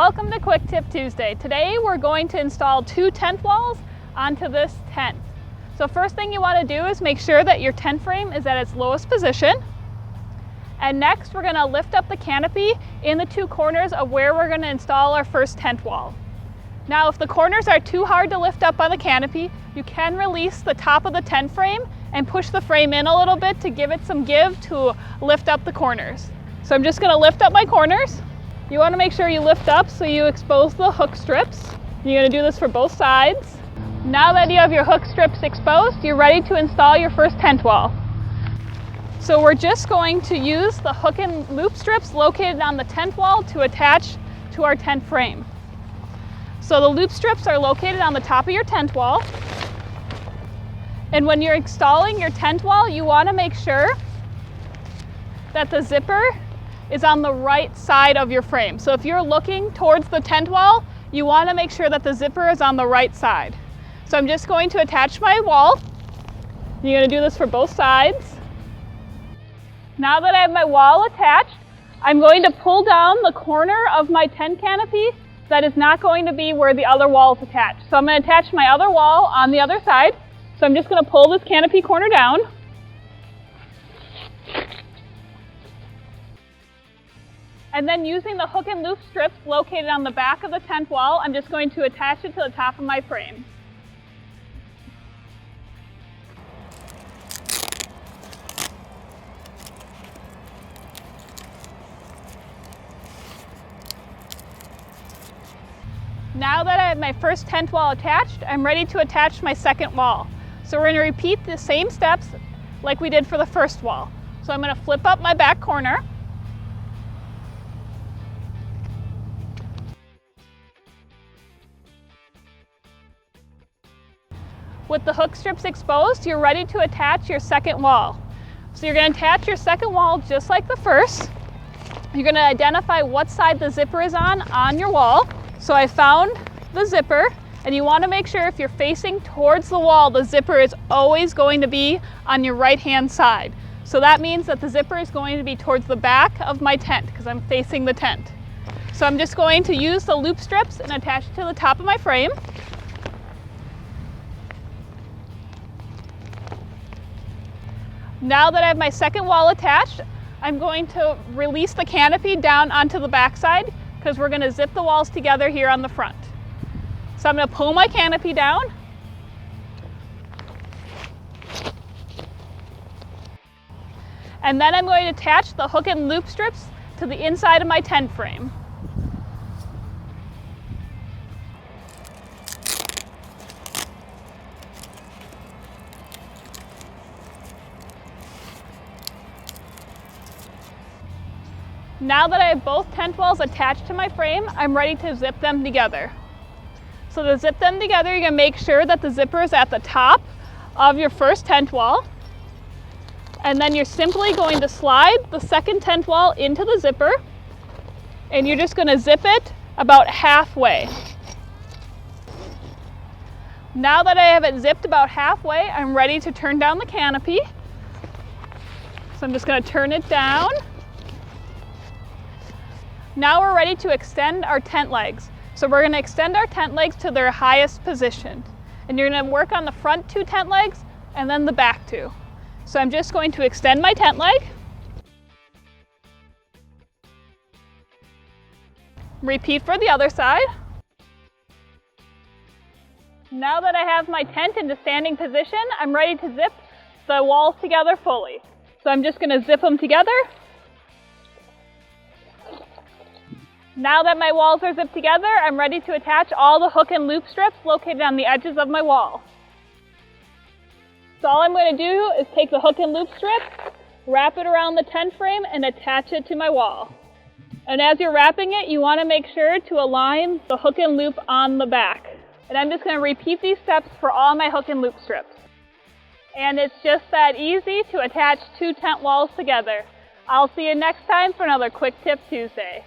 Welcome to Quick Tip Tuesday. Today we're going to install 2 tent walls onto this tent. So first thing you want to do is make sure that your tent frame is at its lowest position. And next we're going to lift up the canopy in the 2 corners of where we're going to install our first tent wall. Now if the corners are too hard to lift up on the canopy, you can release the top of the tent frame and push the frame in a little bit to give it some give to lift up the corners. So I'm just going to lift up my corners. You want to make sure you lift up so you expose the hook strips. You're going to do this for both sides. Now that you have your hook strips exposed, you're ready to install your first tent wall. So we're just going to use the hook and loop strips located on the tent wall to attach to our tent frame. So the loop strips are located on the top of your tent wall. And when you're installing your tent wall, you want to make sure that the zipper is on the right side of your frame. So if you're looking towards the tent wall, you want to make sure that the zipper is on the right side. So I'm just going to attach my wall. You're going to do this for both sides. Now that I have my wall attached, I'm going to pull down the corner of my tent canopy that is not going to be where the other wall is attached. So I'm going to attach my other wall on the other side. So I'm just going to pull this canopy corner down. And then using the hook and loop strips located on the back of the tent wall, I'm just going to attach it to the top of my frame. Now that I have my first tent wall attached, I'm ready to attach my second wall. So we're going to repeat the same steps like we did for the first wall. So I'm going to flip up my back corner. With the hook strips exposed, you're ready to attach your second wall. So you're going to attach your second wall just like the first. You're going to identify what side the zipper is on your wall. So I found the zipper, and you want to make sure if you're facing towards the wall, the zipper is always going to be on your right-hand side. So that means that the zipper is going to be towards the back of my tent because I'm facing the tent. So I'm just going to use the loop strips and attach it to the top of my frame. Now that I have my second wall attached, I'm going to release the canopy down onto the back side because we're going to zip the walls together here on the front. So I'm going to pull my canopy down. And then I'm going to attach the hook and loop strips to the inside of my tent frame. Now that I have both tent walls attached to my frame, I'm ready to zip them together. So to zip them together, you're going to make sure that the zipper is at the top of your first tent wall. And then you're simply going to slide the second tent wall into the zipper. And you're just going to zip it about halfway. Now that I have it zipped about halfway, I'm ready to turn down the canopy. So I'm just going to turn it down. Now we're ready to extend our tent legs. So we're going to extend our tent legs to their highest position. And you're going to work on the front 2 tent legs and then the back 2. So I'm just going to extend my tent leg. Repeat for the other side. Now that I have my tent into standing position, I'm ready to zip the walls together fully. So I'm just going to zip them together. Now that my walls are zipped together, I'm ready to attach all the hook and loop strips located on the edges of my wall. So all I'm going to do is take the hook and loop strip, wrap it around the tent frame, and attach it to my wall. And as you're wrapping it, you want to make sure to align the hook and loop on the back. And I'm just going to repeat these steps for all my hook and loop strips. And it's just that easy to attach 2 tent walls together. I'll see you next time for another Quick Tip Tuesday.